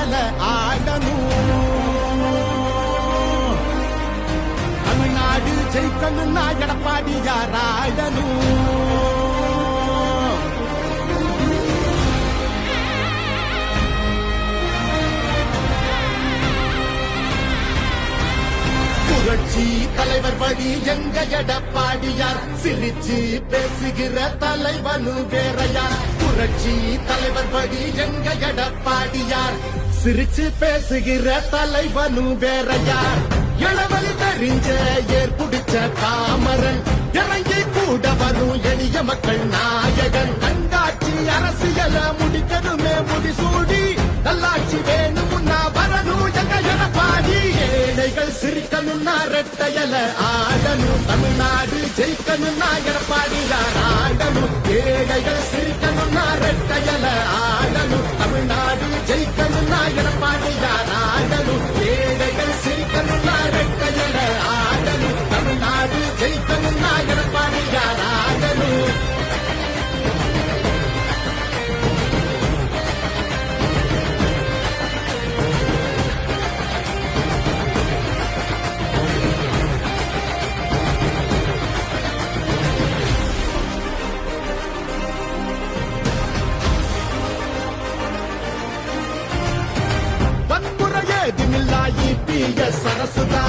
ரெட்டையல ஆடணும். தமிழ்நாடு ஜெயிக்கணும்னா எடப்பாடியார் ஆடணும். புரட்சி தலைவர் வழி எங்க எடப்பாடியார், சிரிச்சு பேசுகிற தலைவனு வேறையார். புரட்சி தலைவர் வழி எங்க எடப்பாடியார், சிரிச்சு பேசுகிற தலைவனு வேறையார். இளவலி தெரிஞ்ச ஏற்புடிச்ச காமரன், இறங்கி கூட வரும் எளிய மக்கள் நாயகன். கண்காட்சி அரசியல முடிக்கணுமே முடிசூடி, நல்லாட்சி வேணும்னா வரணும் எங்க எடப்பாடி. ஏழைகள் சிரிக்கணும்னா ரெட்டையல ஆடணும். தமிழ்நாடு ஜெயிக்கணும்னா எடப்பாடியார் ஆடணும். ஏழைகள் சிரிக்கணும்னா ரெட்டையல ஆடணும். தமிழ்நாடு ஜெயிக்கணும்னா எடப்பாடியார் ஆடணும். ஏழைகள் சிரிக்கணும்னா ரெட்டையல ஆடணும். தமிழ்நாடு ஜெயிக்கணும்னா எடப்பாடியார் ஆடணும். சரசுதா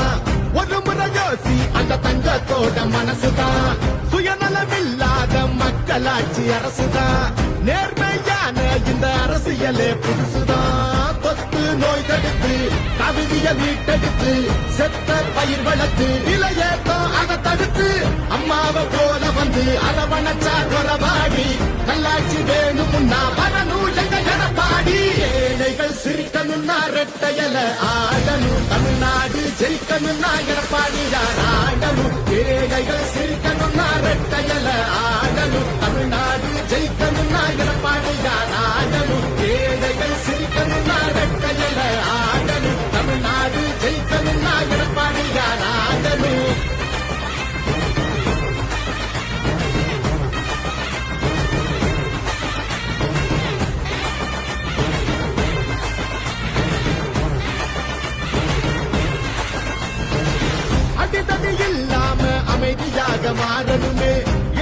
ஒரு முறை யோசி, அந்த தங்கத்தோட மனசுதான். சுயநலமில்லாத மக்களாட்சி அரசுதான். நேர்மையான இந்த அரசியலே புதுசுதான். தொத்து நோய் தடுத்து, கவிதைய மீட்டெடுத்து, செத்த பயிர் வளர்த்து, இளையேத்தம் அதை தடுத்து, அம்மாவை போல வந்து அரவணைச்சா கொலவாடி. நல்லாட்சி வேணும்னா வரணும் எங்க எடப்பாடி. ஏழைகள் சிரிக்கணும்னா ரெட்டையல ஆடணும். தமிழ்நாடு ஜெயிக்கணும்னா எடப்பாடியார் ஆடணும். ஏழைகள் சிரிக்கணும்னா ரெட்டையல ஆடணும். தமிழ்நாடு ஜெயிக்கணும்னா எடப்பாடியார் ஆடணும். ஏழைகள் சிரிக்கணும்னா ரெட்டையல ஆடணும். தமிழ்நாடு ஜெயிக்கணும்னா எடப்பாடியார் ஆடணும். அடிதடி இல்லாம அமைதியாக மாறணுமே.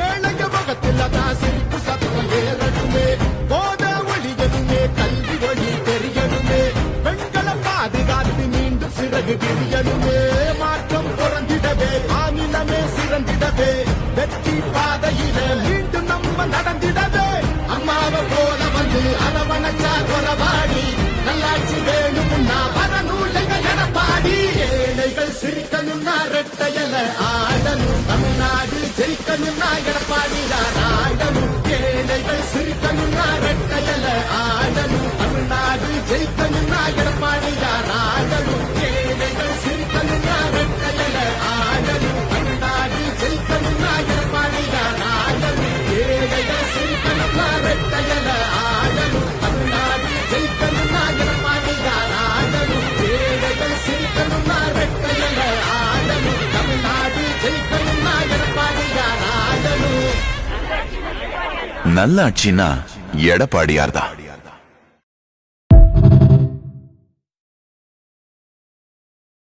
ஏழைய முகத்தில் தான் சிரிப்பு சத்தம் ஏறணுமே. போத ஒழியணுமே, கல்வி ஒளி தெரியணுமே. பெண்களை பாதுகாத்து மீண்டும் சிறகு விரியணுமே. மாற்றம் புறந்திடவே, ஆங்கிலமே சிறந்திடவே, வெற்றி பாதையில மீண்டும் நம்ம நடந்திடவே. அம்மாவை போல வந்து அரவணைச்சா கொலவாடி. நல்லாட்சி வேணும்னா வரணும் எங்க எடப்பாடி. ஏழைகள் சிரிக்கணும்னா ரெட்டையல ஆடணும். தமிழ்நாடு ஜெயிக்கணும்னா எடப்பாடியார் ஆடணும். ஏழைகள் சிரிக்கணும்னா ரெட்டையல ஆடணும். தமிழ்நாடு ஜெயிக்கணும்னா எடப்பாடியார் ஆடணும். ஏழைகள் சிரிக்கணும்னா ரெட்டையல ஆடணும். தமிழ்நாடு ஜெயிக்கணும்னா எடப்பாடியார் ஆடணும். ஏழைகள் சிரிக்கணும்னா ரெட்டையல ஆடணும். தமிழ்நாடு ஜெயிக்கணும்னா எடப்பாடியார் ஆடணும். ஏழைகள் சிரிக்கணும்னா ரெட்டையல ஆடணும். தமிழ்நாடு ஜெயிக்கணும்னா எடப்பாடியார் ஆடணும். நல்லாட்சினா எடப்பாடியார் தான்.